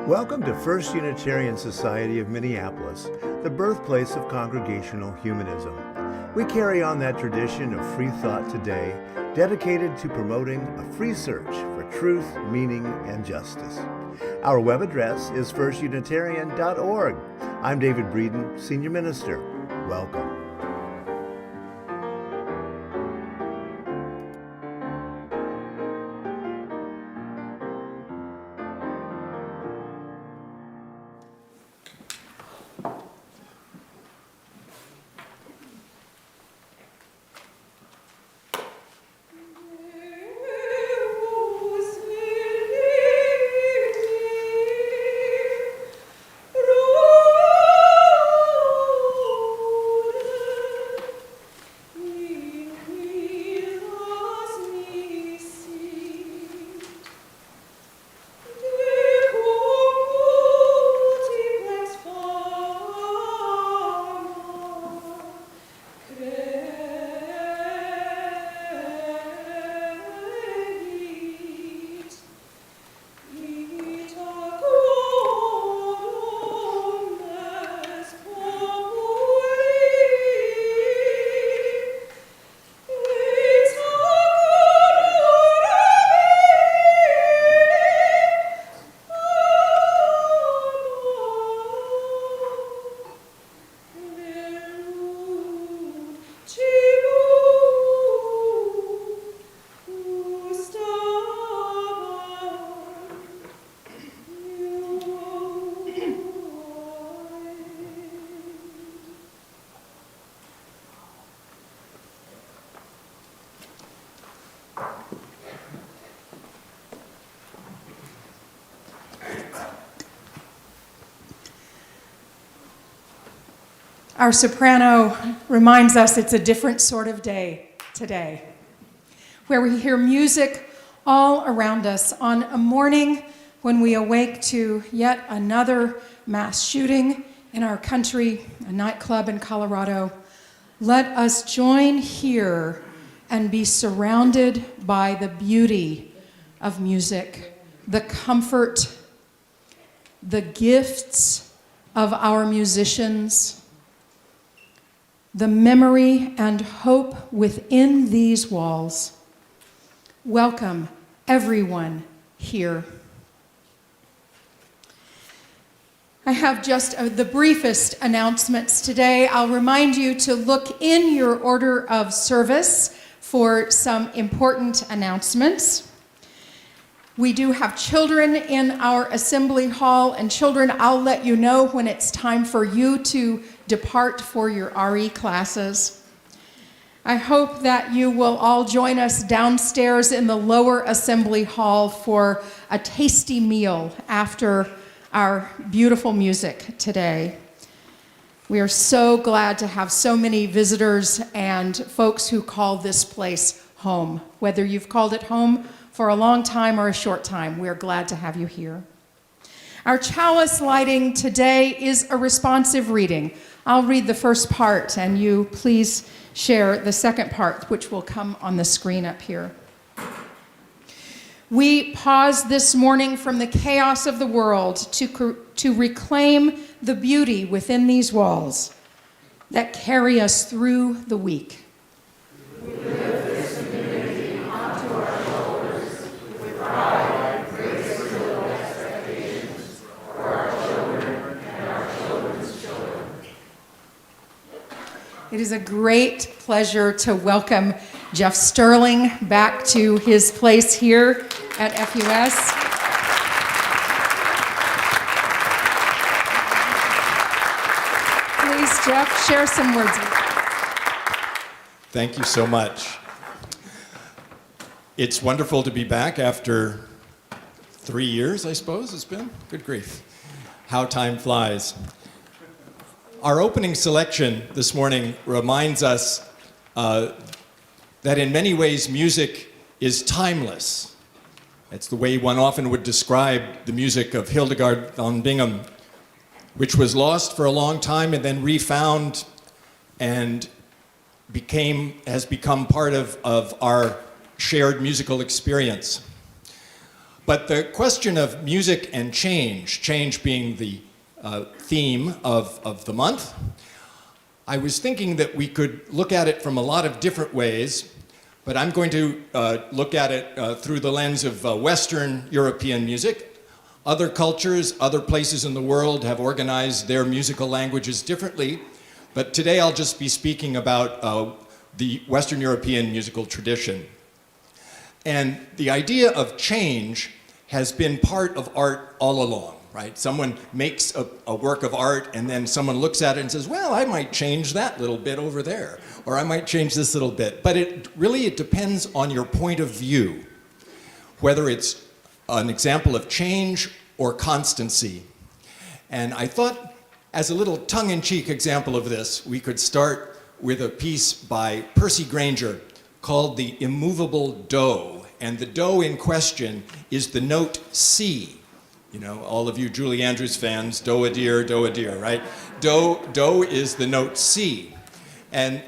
Welcome to First Unitarian Society of Minneapolis, the birthplace of congregational humanism. We carry on that tradition of free thought today, dedicated to promoting a free search for truth, meaning, and justice. Our web address is firstunitarian.org. I'm David Breeden, Senior Minister. Welcome. Our soprano reminds us it's a different sort of day today, where we hear music all around us on a morning when we awake to yet another mass shooting in our country, a nightclub in Colorado. Let us join here and be surrounded by the beauty of music, the comfort, the gifts of our musicians, the memory and hope within these walls. Welcome, everyone here. I have just the briefest announcements today. I'll remind you to look in your order of service for some important announcements. We do have children in our assembly hall, and children, I'll let you know when it's time for you to depart for your RE classes. I hope that you will all join us downstairs in the lower assembly hall for a tasty meal after our beautiful music today. We are so glad to have so many visitors and folks who call this place home. Whether you've called it home for a long time or a short time, we're glad to have you here. Our chalice lighting today is a responsive reading. I'll read the first part, and you please share the second part, which will come on the screen up here. We pause this morning from the chaos of the world to reclaim the beauty within these walls that carry us through the week. We lift this community onto our shoulders with pride and grace-filled expectations for our children and our children's children. It is a great pleasure to welcome Jeff Stirling back to his place here at FUS. Please, Jeff, share some words with us. Thank you so much. It's wonderful to be back after 3 years, I suppose it's been. Good grief. How time flies. Our opening selection this morning reminds us that in many ways music is timeless. It's the way one often would describe the music of Hildegard von Bingen, which was lost for a long time and then refound and has become part of our shared musical experience. But the question of music and change being the theme of the month, I was thinking that we could look at it from a lot of different ways, but I'm going to look at it through the lens of Western European music. Other cultures, other places in the world have organized their musical languages differently, but today I'll just be speaking about the Western European musical tradition. And the idea of change has been part of art all along, right? Someone makes a work of art and then someone looks at it and says, well, I might change that little bit over there, or I might change this little bit. But it depends on your point of view, whether it's an example of change or constancy. And I thought, as a little tongue-in-cheek example of this, we could start with a piece by Percy Grainger called the Immovable Do. And the do in question is the note C. You know, all of you Julie Andrews fans, do-a-dear, right? Do is the note C. And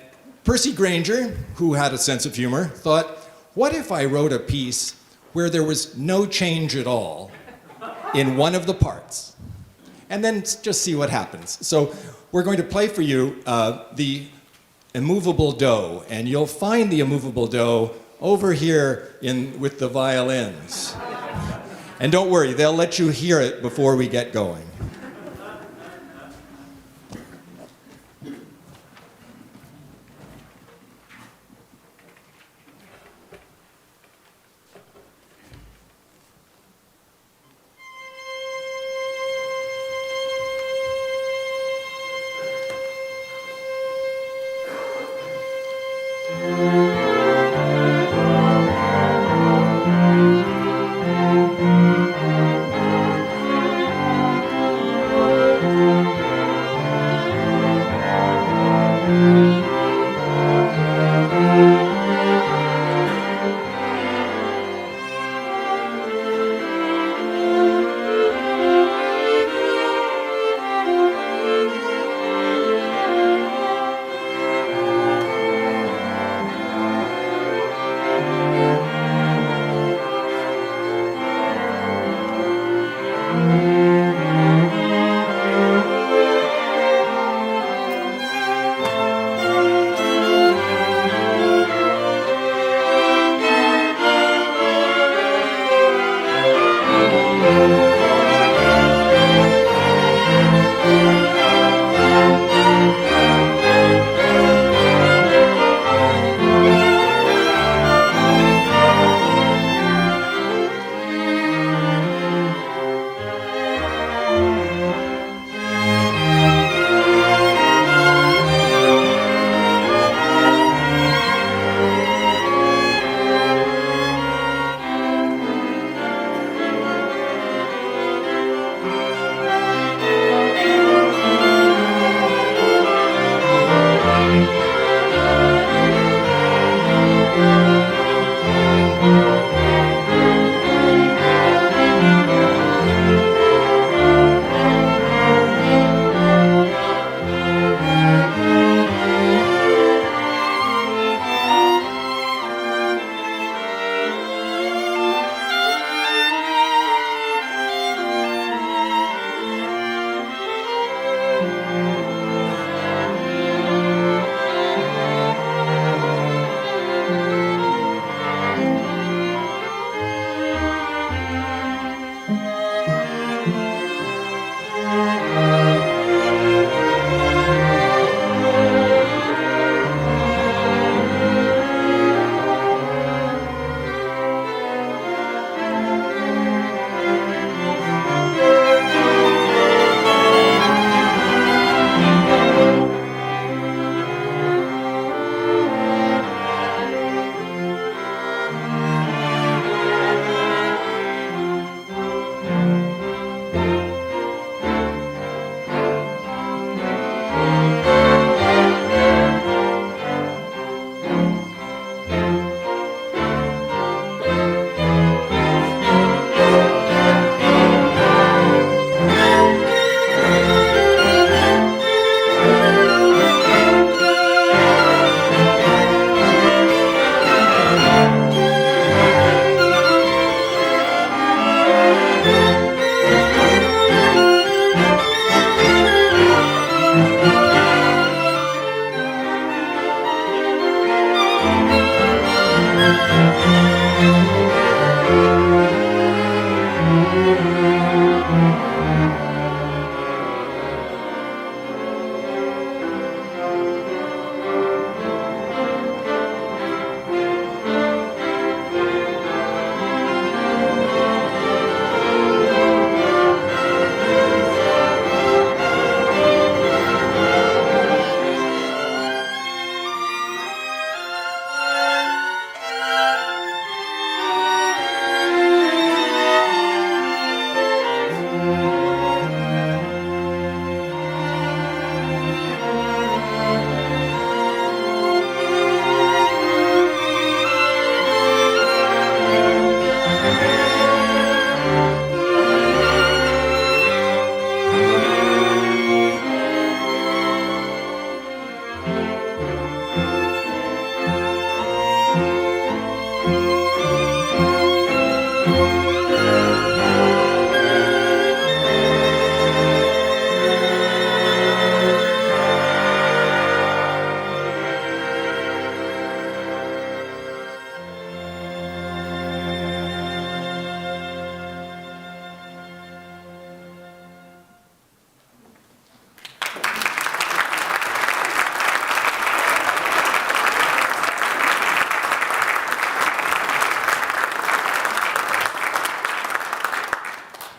Percy Grainger, who had a sense of humor, thought, what if I wrote a piece where there was no change at all in one of the parts? And then just see what happens. So we're going to play for you the Immovable Do, and you'll find the Immovable Do over here with the violins. And don't worry, they'll let you hear it before we get going.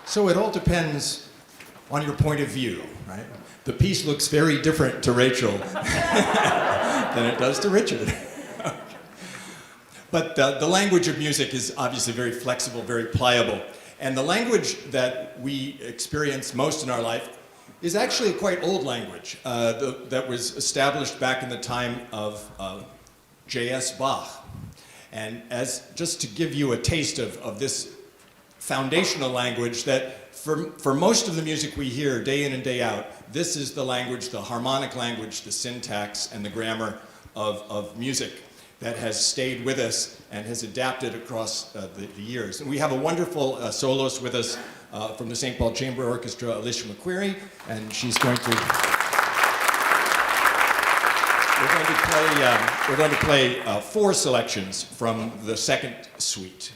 So it all depends on your point of view, right? The piece looks very different to Rachel than it does to Richard. But the language of music is obviously very flexible, very pliable. And the language that we experience most in our life is actually a quite old language that was established back in the time of J.S. Bach. And just to give you a taste of this foundational language that for most of the music we hear day in and day out, this is the language, the harmonic language, the syntax and the grammar of music that has stayed with us and has adapted across the years. And we have a wonderful soloist with us from the St. Paul Chamber Orchestra, Alicia McQuarrie, and she's going to... We're going to play 4 selections from the second suite.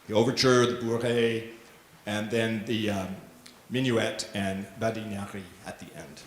The overture, the bourrée, and then the minuet and badinari at the end.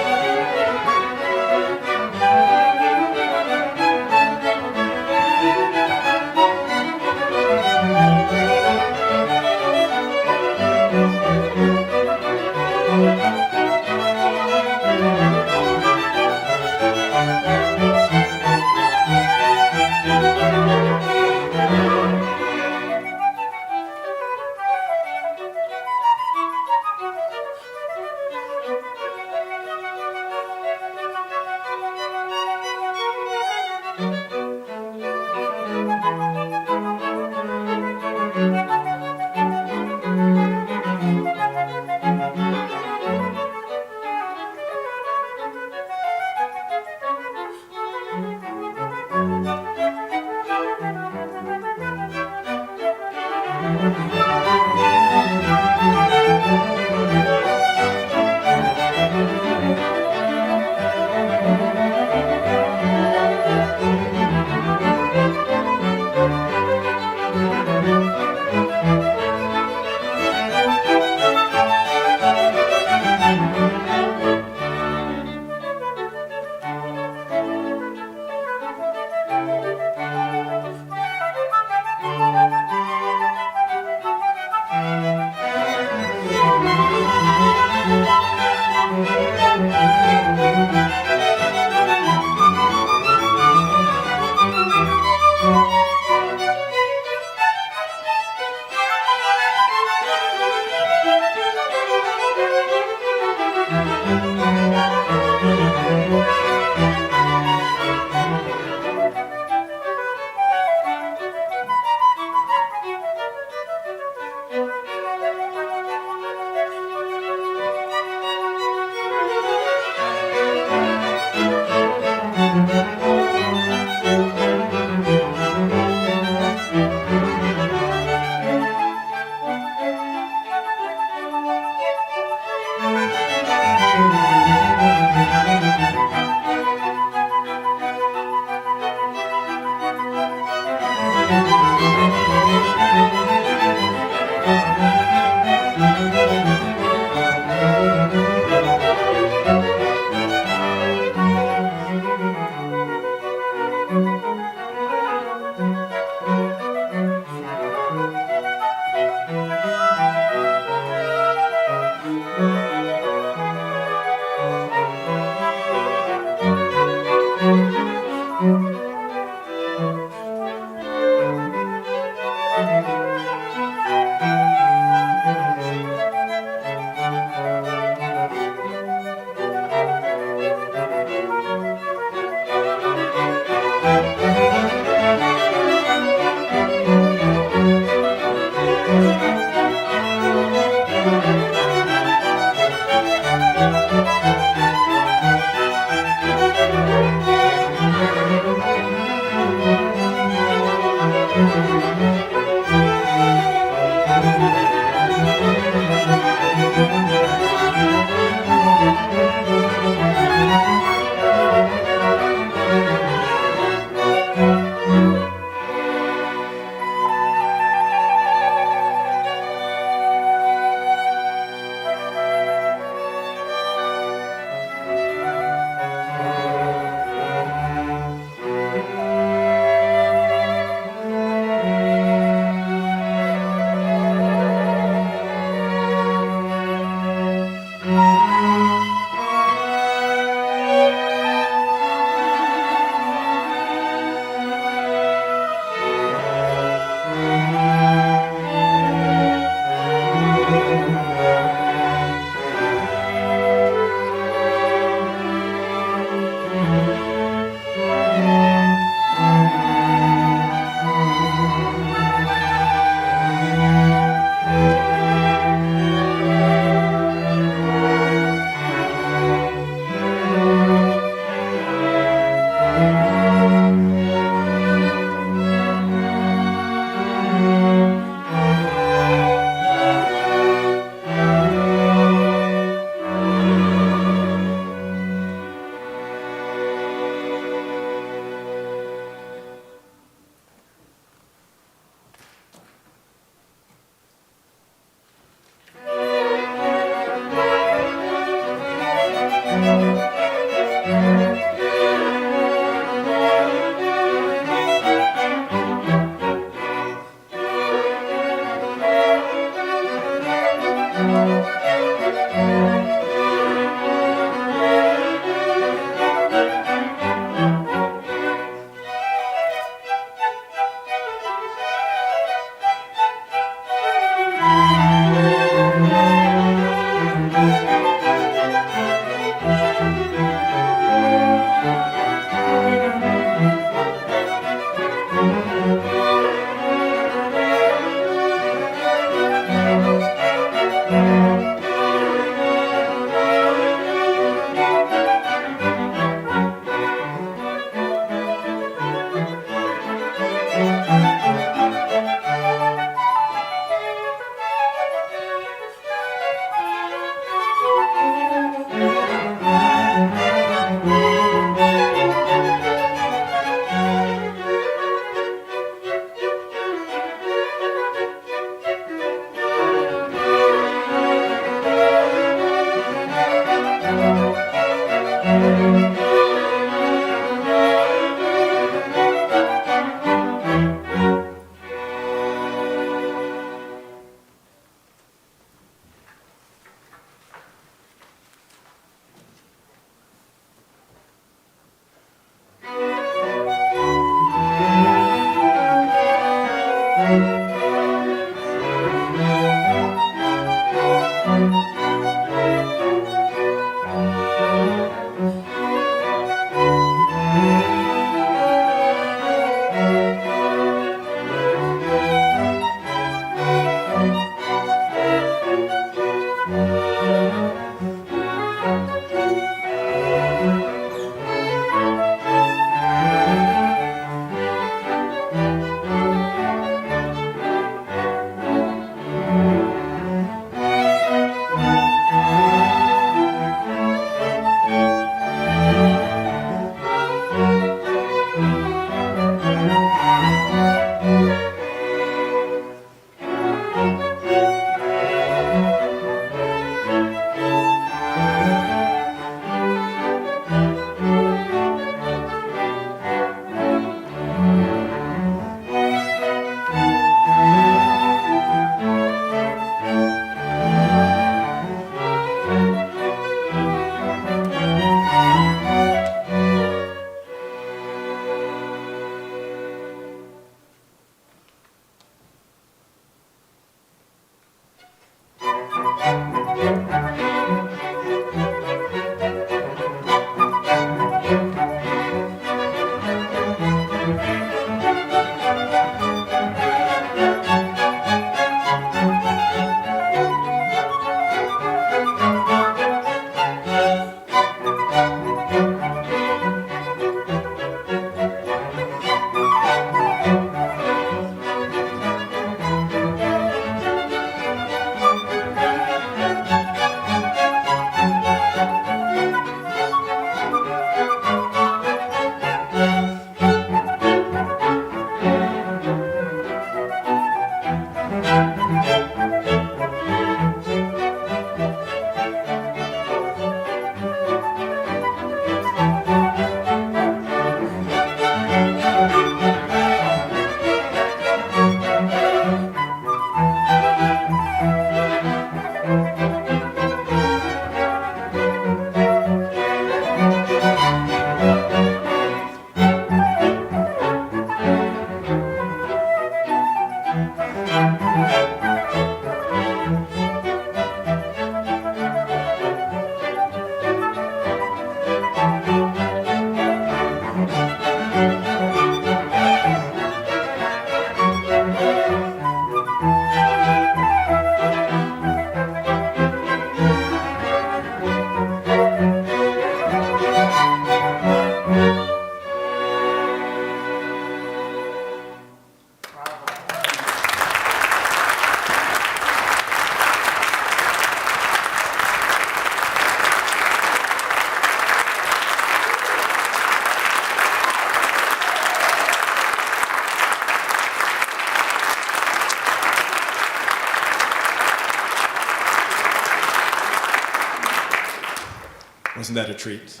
Wasn't that a treat?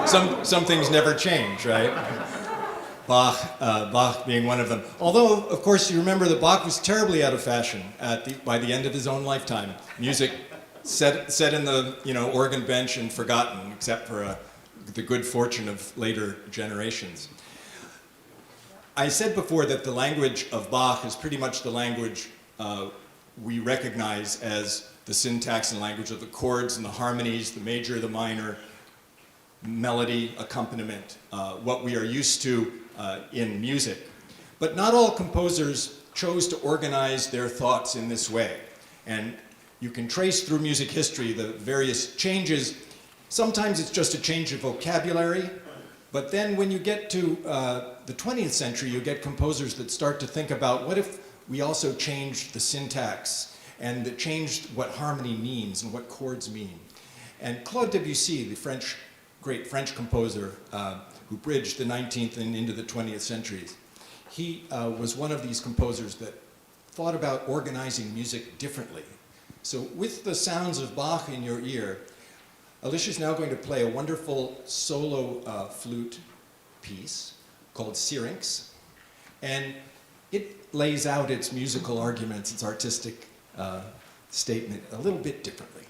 Some things never change, right? Bach being one of them. Although, of course, you remember that Bach was terribly out of fashion by the end of his own lifetime. Music set in the organ bench and forgotten, except for the good fortune of later generations. I said before that the language of Bach is pretty much the language we recognize as the syntax and language of the chords and the harmonies, the major, the minor, melody, accompaniment, what we are used to in music. But not all composers chose to organize their thoughts in this way. And you can trace through music history the various changes. Sometimes it's just a change of vocabulary, but then when you get to the 20th century, you get composers that start to think about what if we also changed the syntax and that changed what harmony means and what chords mean. And Claude Debussy, the great French composer who bridged the 19th and into the 20th centuries, he was one of these composers that thought about organizing music differently. So with the sounds of Bach in your ear, Alicia's now going to play a wonderful solo flute piece called Syrinx, and it lays out its musical arguments, its artistic statement a little bit differently.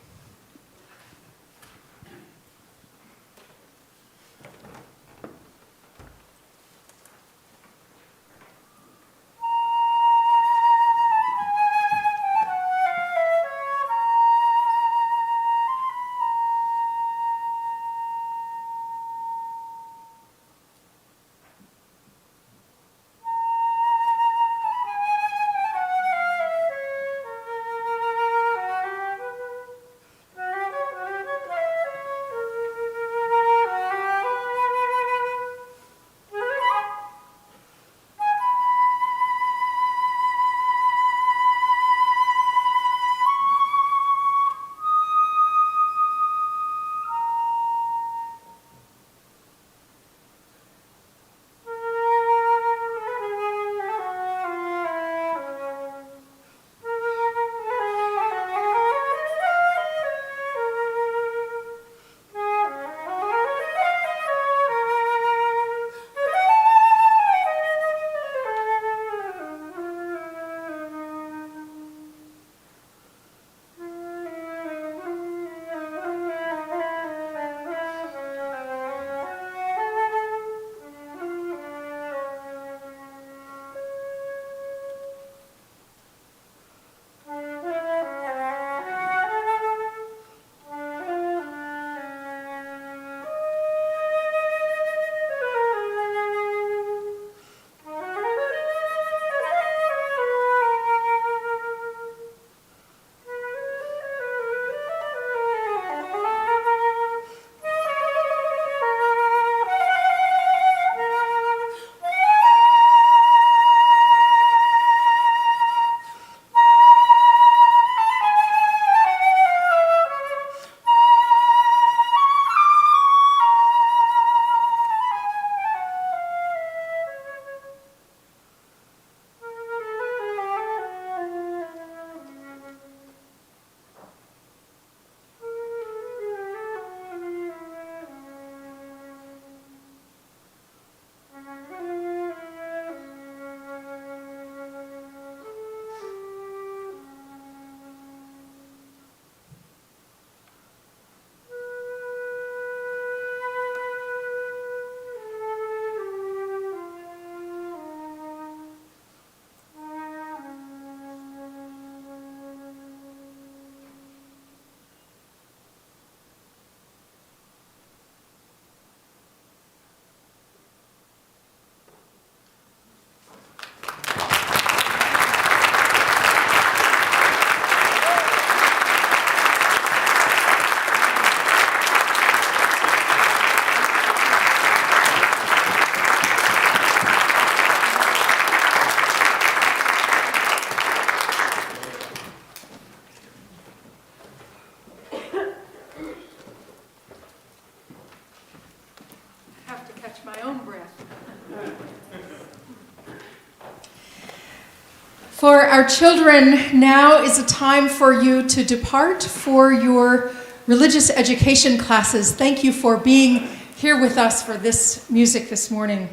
For our children, now is a time for you to depart for your religious education classes. Thank you for being here with us for this music this morning.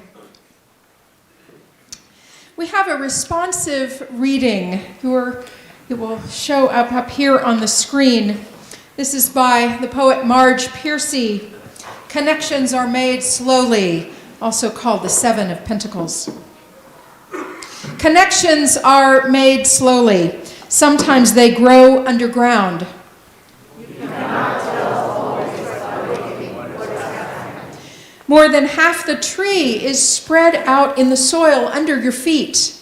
We have a responsive reading. It will show up here on the screen. This is by the poet Marge Piercy. Connections are made slowly, also called the Seven of Pentacles. Connections are made slowly. Sometimes they grow underground. More than half the tree is spread out in the soil under your feet.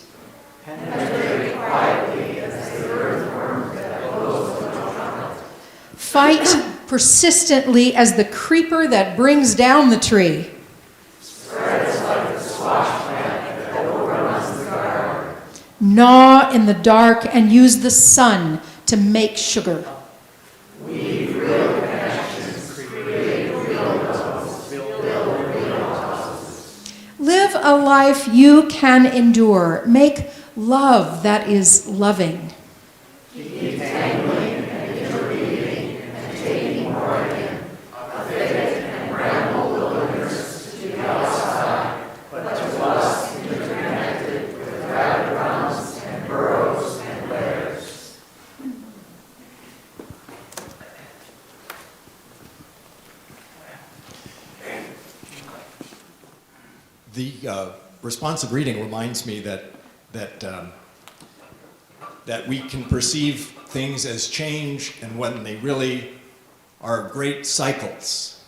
Fight persistently as the creeper that brings down the tree. Gnaw in the dark and use the sun to make sugar. Weave real connections, create real puzzles, build real houses. Live a life you can endure. Make love that is loving. Keep tangling and interweaving and taking more again. The responsive reading reminds me that we can perceive things as change, and when they really are great cycles,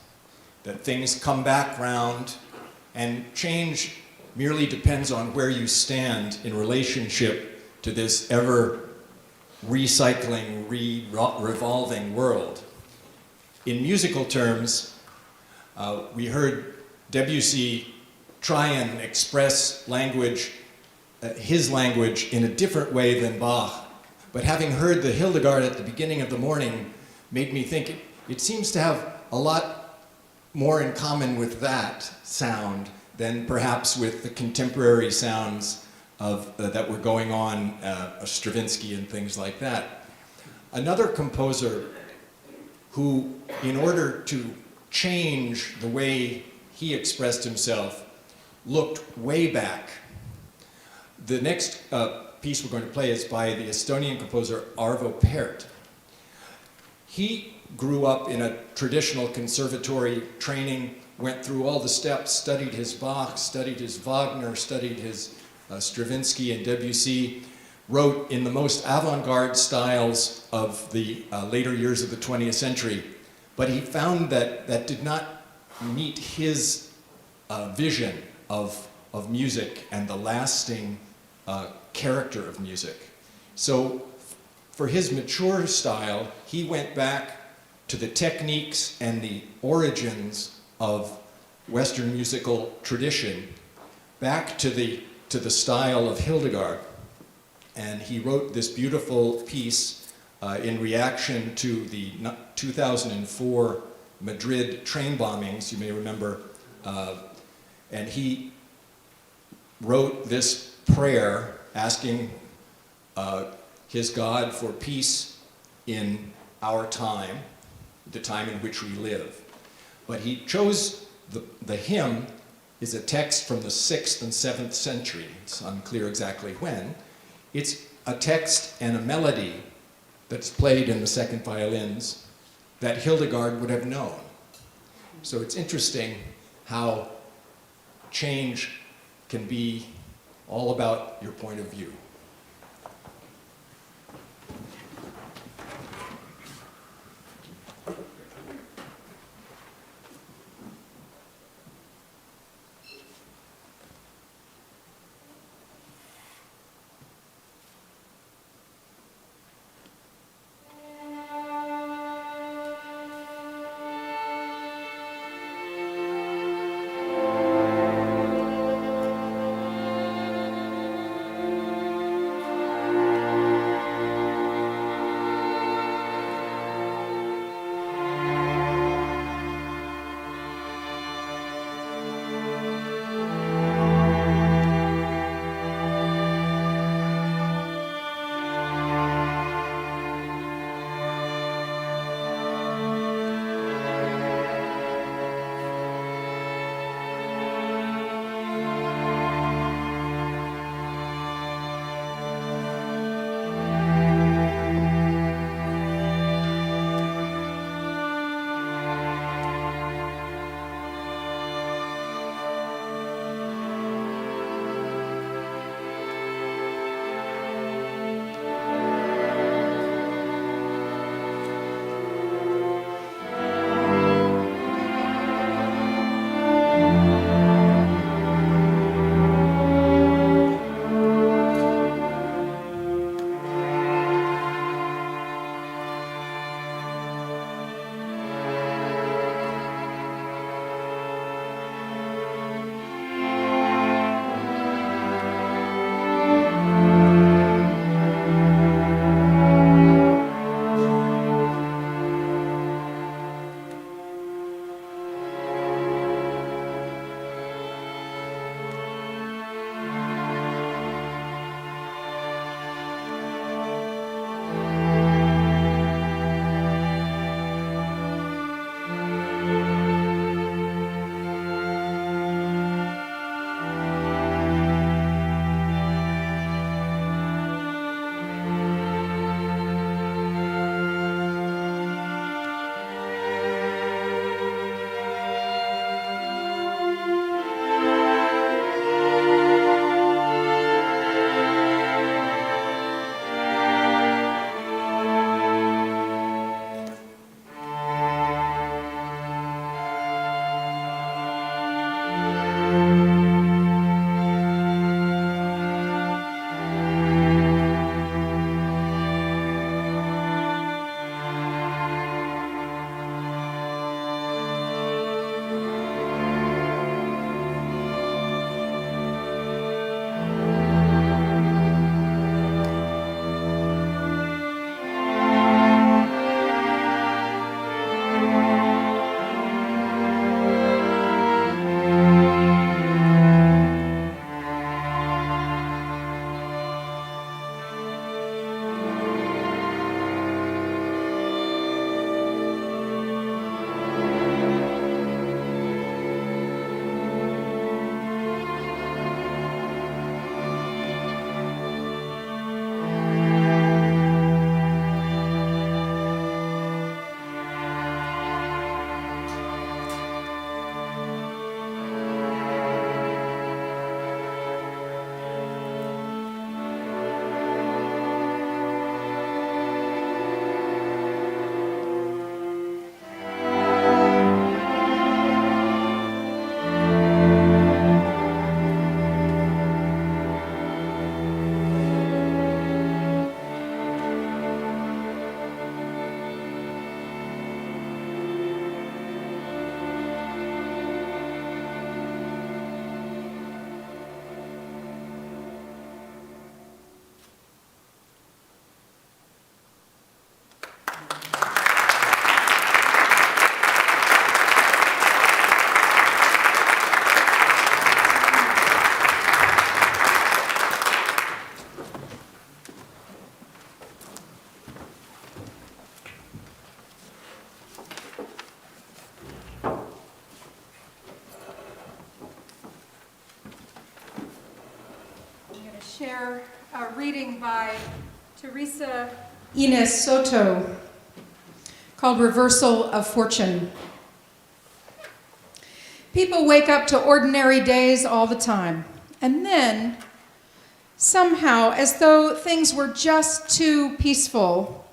that things come back round, and change merely depends on where you stand in relationship to this ever recycling, revolving world. In musical terms, we heard Debussy try and express language, his language, in a different way than Bach. But having heard the Hildegard at the beginning of the morning made me think it seems to have a lot more in common with that sound than perhaps with the contemporary sounds of, that were going on, Stravinsky and things like that. Another composer who, in order to change the way he expressed himself, looked way back. The next piece we're going to play is by the Estonian composer Arvo Pärt. He grew up in a traditional conservatory training, went through all the steps, studied his Bach, studied his Wagner, studied his Stravinsky and Debussy, wrote in the most avant-garde styles of the later years of the 20th century. But he found that that did not meet his vision of music and the lasting character of music. So for his mature style, he went back to the techniques and the origins of Western musical tradition, back to the style of Hildegard. And he wrote this beautiful piece in reaction to the 2004 Madrid train bombings, you may remember. And he wrote this prayer asking his God for peace in our time, the time in which we live. But he chose the hymn is a text from the 6th and 7th century. It's unclear exactly when. It's a text and a melody that's played in the second violins that Hildegard would have known. So it's interesting how change can be all about your point of view. share a reading by Teresa Ines Soto called Reversal of Fortune. People wake up to ordinary days all the time, and then, somehow, as though things were just too peaceful,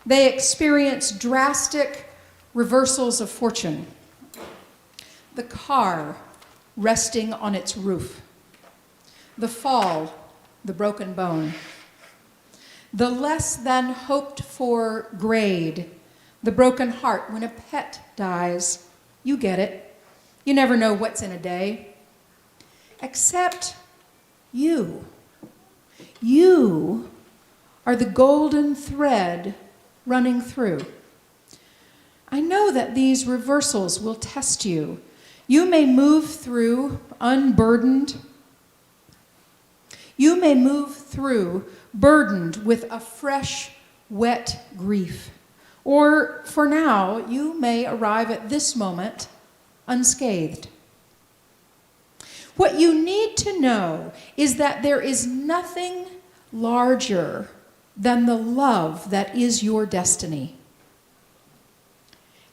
they experience drastic reversals of fortune. The car resting on its roof, the fall, the broken bone, the less than hoped for grade, the broken heart when a pet dies. You get it. You never know what's in a day. Except you. You are the golden thread running through. I know that these reversals will test you. You may move through unburdened. You may move through burdened with a fresh, wet grief. Or for now, you may arrive at this moment unscathed. What you need to know is that there is nothing larger than the love that is your destiny.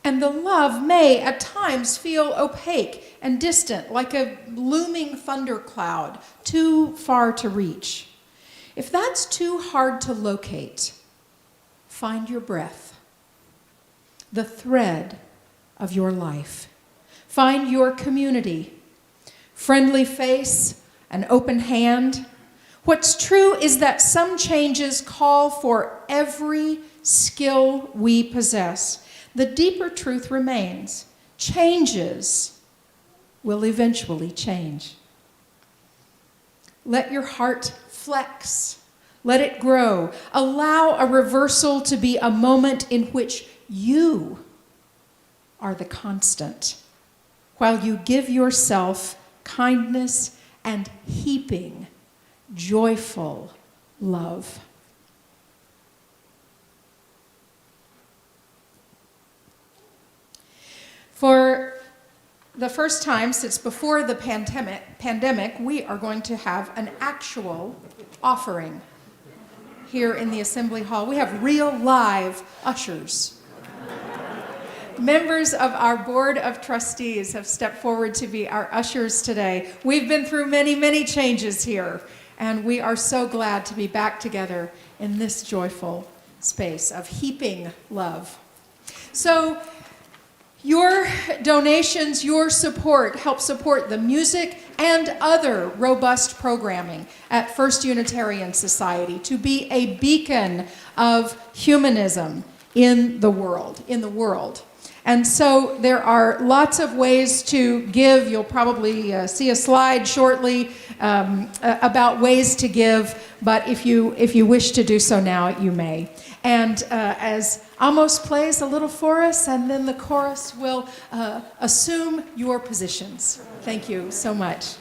And the love may at times feel opaque and distant, like a looming thundercloud, too far to reach. If that's too hard to locate, find your breath, the thread of your life. Find your community, friendly face, an open hand. What's true is that some changes call for every skill we possess. The deeper truth remains. Changes will eventually change. Let your heart flex. Let it grow. Allow a reversal to be a moment in which you are the constant, while you give yourself kindness and heaping, joyful love. For the first time since before the pandemic, we are going to have an actual offering here in the Assembly Hall. We have real live ushers. Members of our Board of Trustees have stepped forward to be our ushers today. We've been through many, many changes here, and we are so glad to be back together in this joyful space of heaping love. So, your donations, your support help support the music and other robust programming at First Unitarian Society to be a beacon of humanism in the world. And so there are lots of ways to give. You'll probably see a slide shortly about ways to give, but if you wish to do so now, you may. And as Amos plays a little for us, and then the chorus will assume your positions. Thank you so much.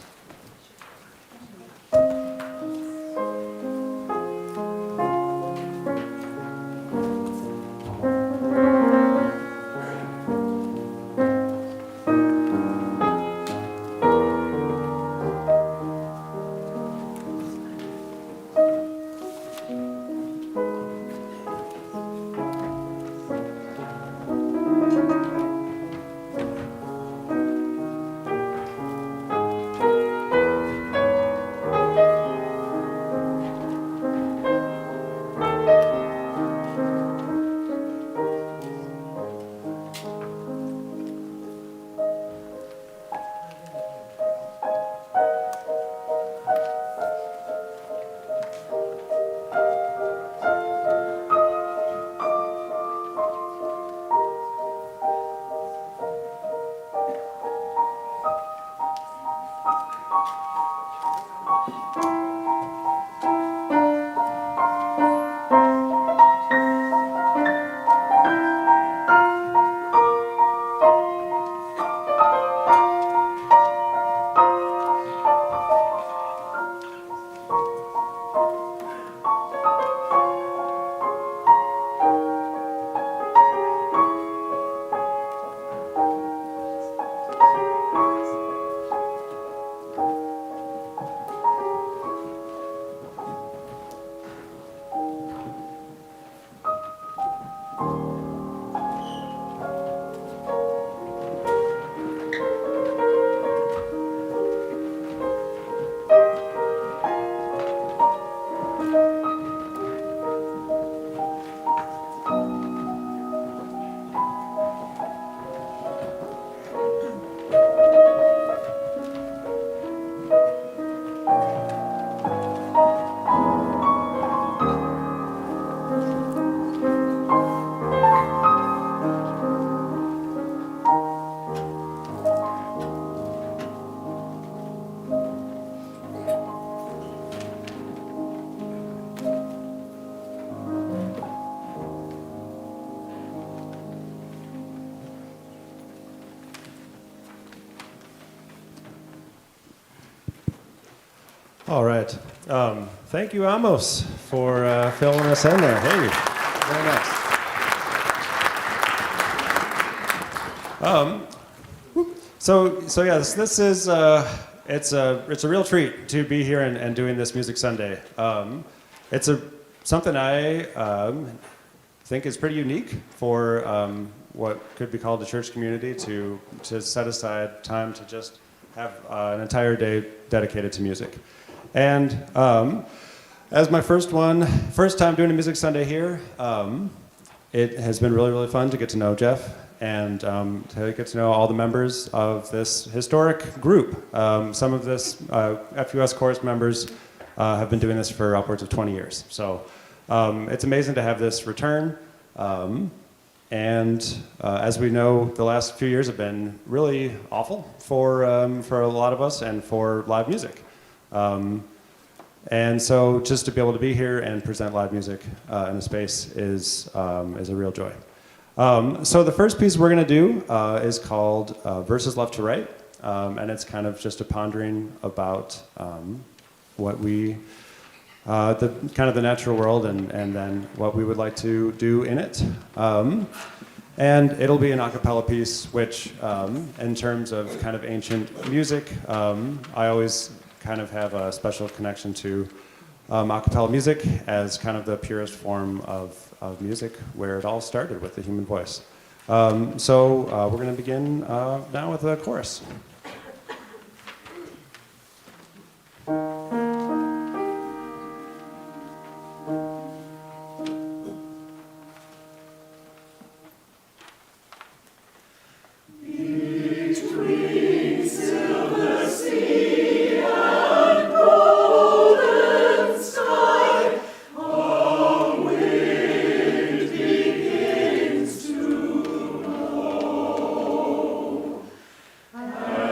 All right. Thank you, Amos, for filling us in there. Hey, very nice. So yes, this is it's a real treat to be here and doing this Music Sunday. It's something I think is pretty unique for what could be called a church community to set aside time to just have an entire day dedicated to music. And as my first time doing a Music Sunday here, it has been really, really fun to get to know Jeff and to get to know all the members of this historic group. Some of this FUS Chorus members have been doing this for upwards of 20 years. So it's amazing to have this return. And as we know, the last few years have been really awful for a lot of us and for live music. And so just to be able to be here and present live music in a space is a real joy. So the first piece we're going to do is called Verses Left to Right, and it's kind of just a pondering about what we, the natural world and then what we would like to do in it. And it'll be an a cappella piece, which in terms of kind of ancient music, I always kind of have a special connection to a cappella music as kind of the purest form of music where it all started with the human voice. So we're going to begin now with a chorus. And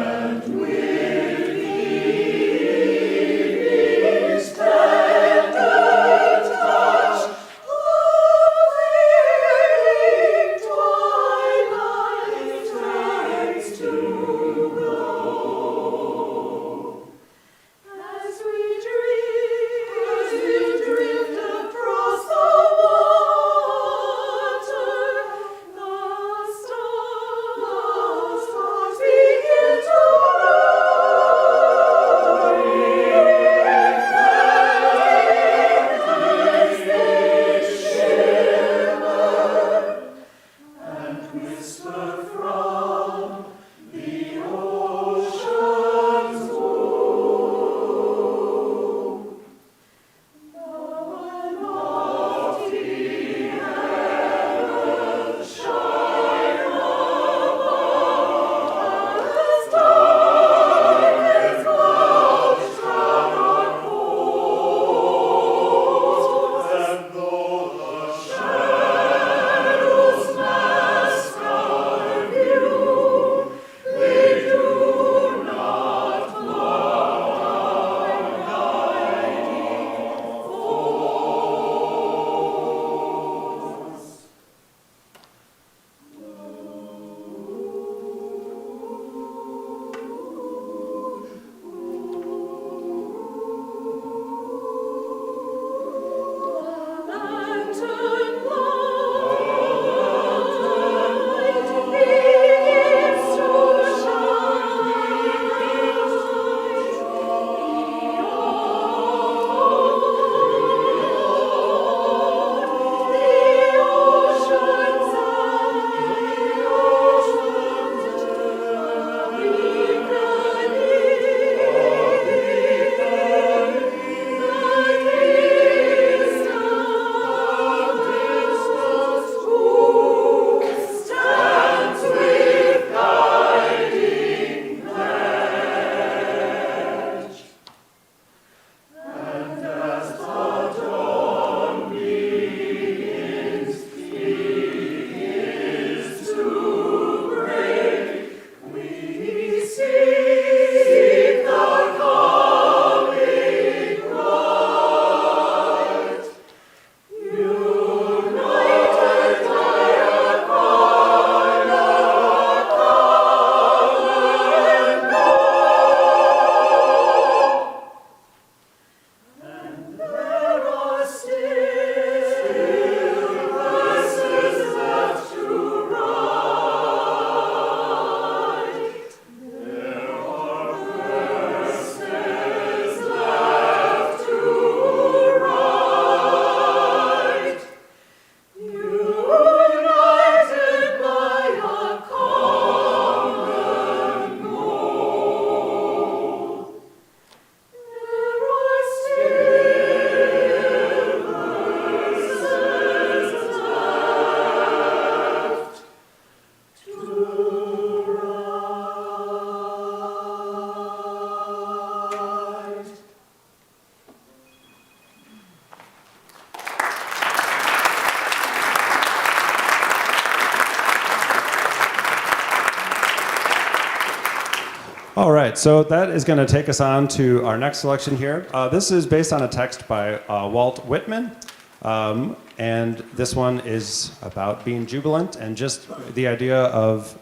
so that is going to take us on to our next selection here. This is based on a text by Walt Whitman. And this one is about being jubilant and just the idea of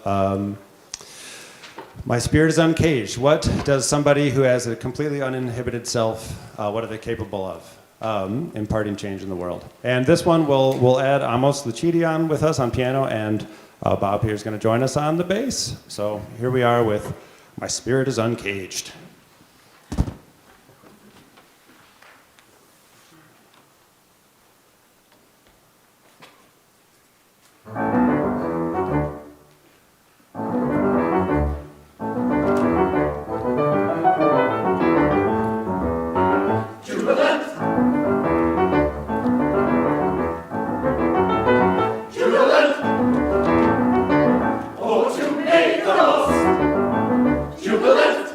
my spirit is uncaged. What does somebody who has a completely uninhibited self, what are they capable of? Imparting change in the world. And this one we'll add Amos Luchidi on with us on piano, and Bob here is going to join us on the bass. So here we are with My Spirit is Uncaged. Oh, to make the most jubilant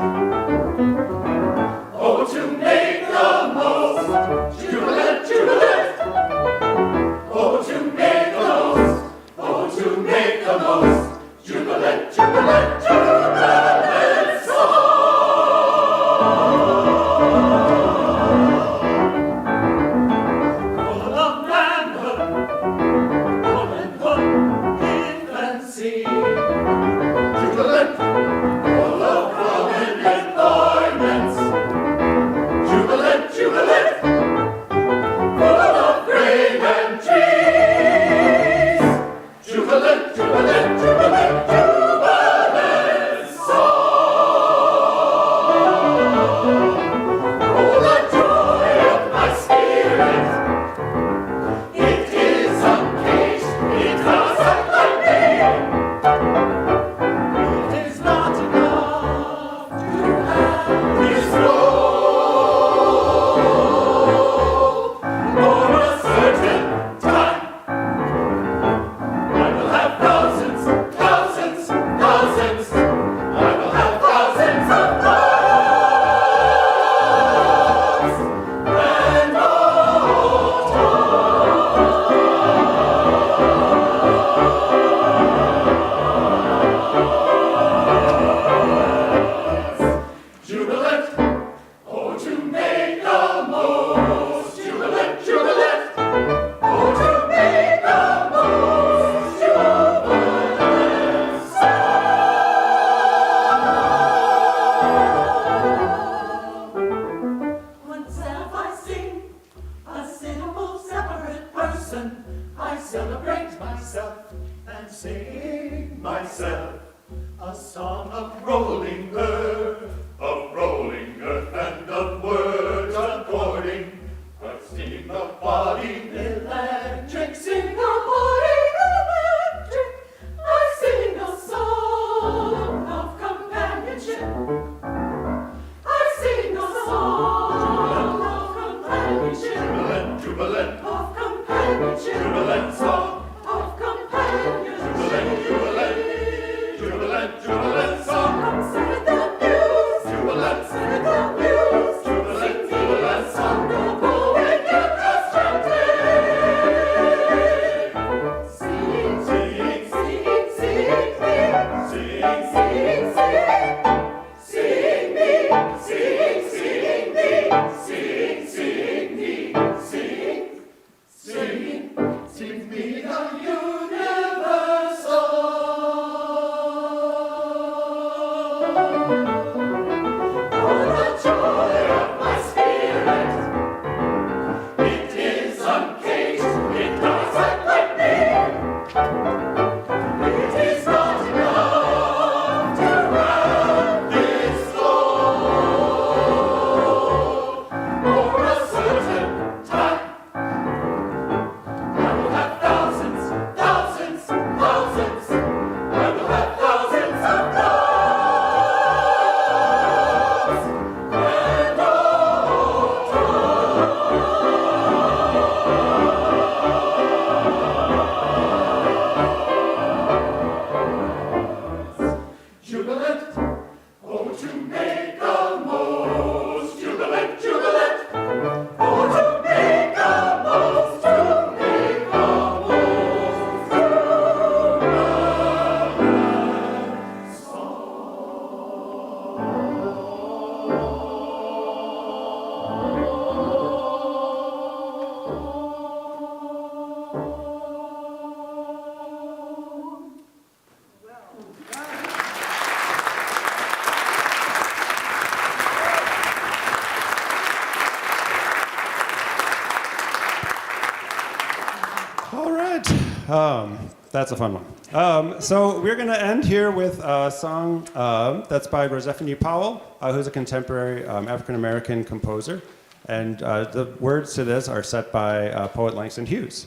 That's a fun one. So we're going to end here with a song that's by Rosephanye Powell, who's a contemporary African-American composer. And the words to this are set by poet Langston Hughes.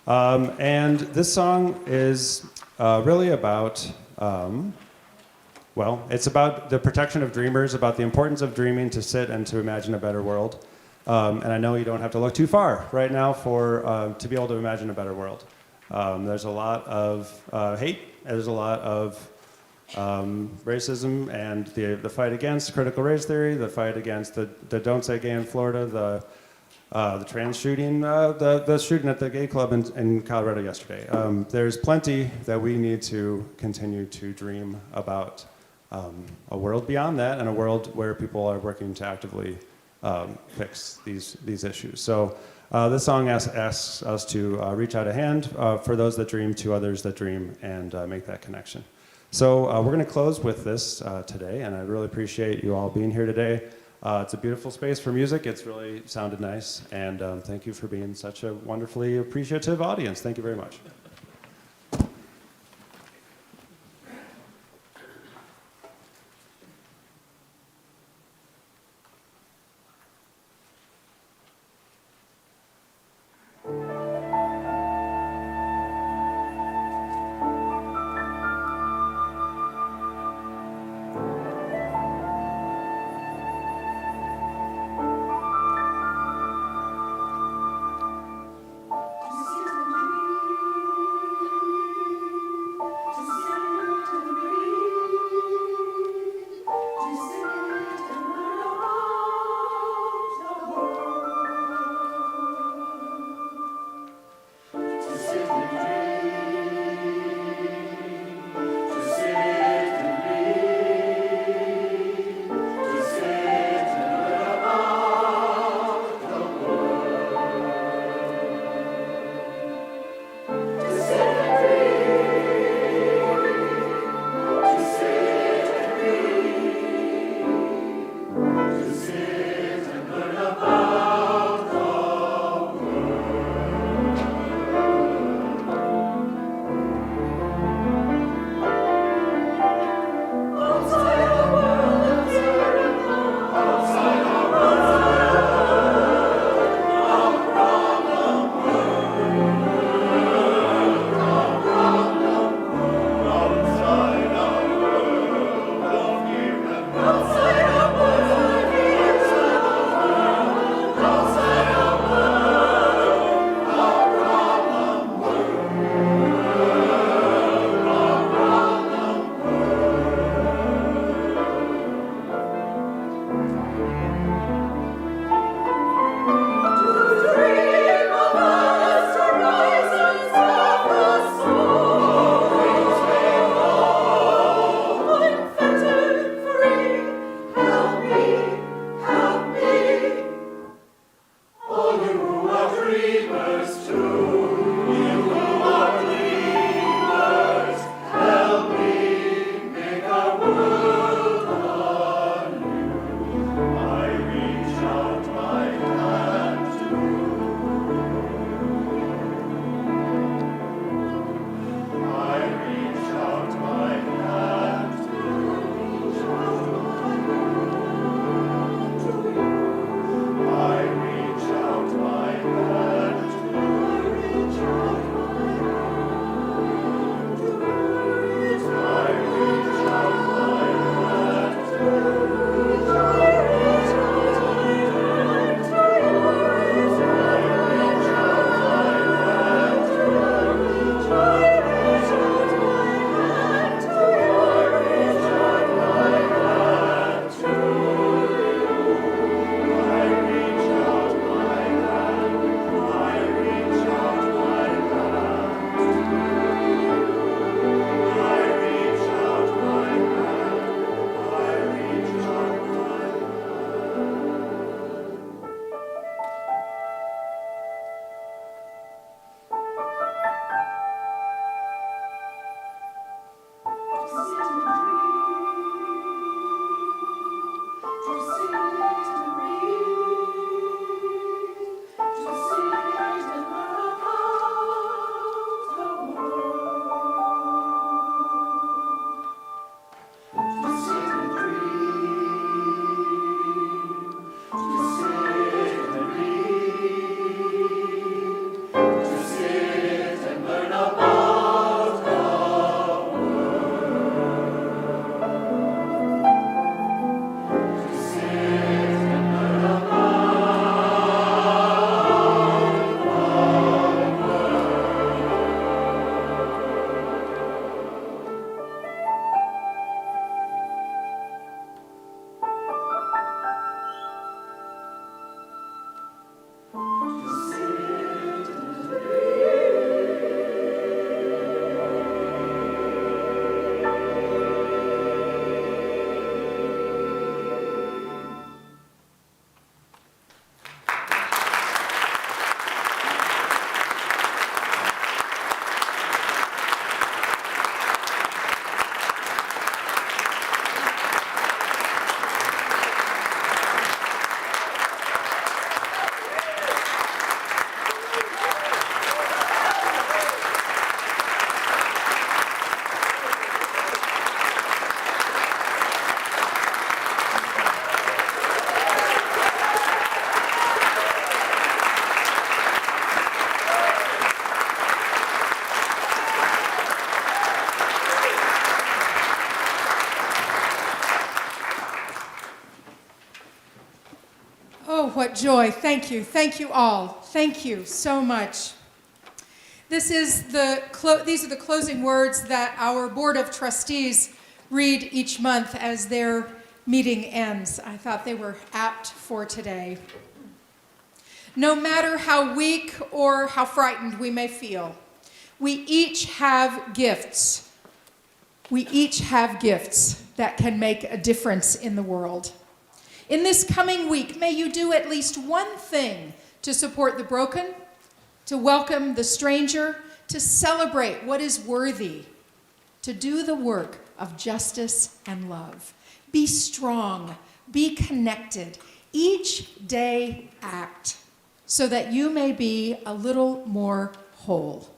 And this song is really about, it's about the protection of dreamers, about the importance of dreaming to sit and to imagine a better world. And I know you don't have to look too far right now to be able to imagine a better world. There's a lot of hate, there's a lot of racism and the fight against critical race theory, the fight against the Don't Say Gay in Florida, the trans shooting, the shooting at the gay club in Colorado yesterday. There's plenty that we need to continue to dream about a world beyond that and a world where people are working to actively fix these issues. So this song asks us to reach out a hand for those that dream to others that dream and make that connection. So we're going to close with this today, and I really appreciate you all being here today. It's a beautiful space for music. It's really sounded nice, and thank you for being such a wonderfully appreciative audience. Thank you very much. I Oh, what joy. Thank you. Thank you all. Thank you so much. These are the closing words that our Board of Trustees read each month as their meeting ends. I thought they were apt for today. No matter how weak or how frightened we may feel, we each have gifts. We each have gifts that can make a difference in the world. In this coming week, may you do at least one thing to support the broken, to welcome the stranger, to celebrate what is worthy, to do the work of justice and love. Be strong, be connected. Each day act so that you may be a little more whole.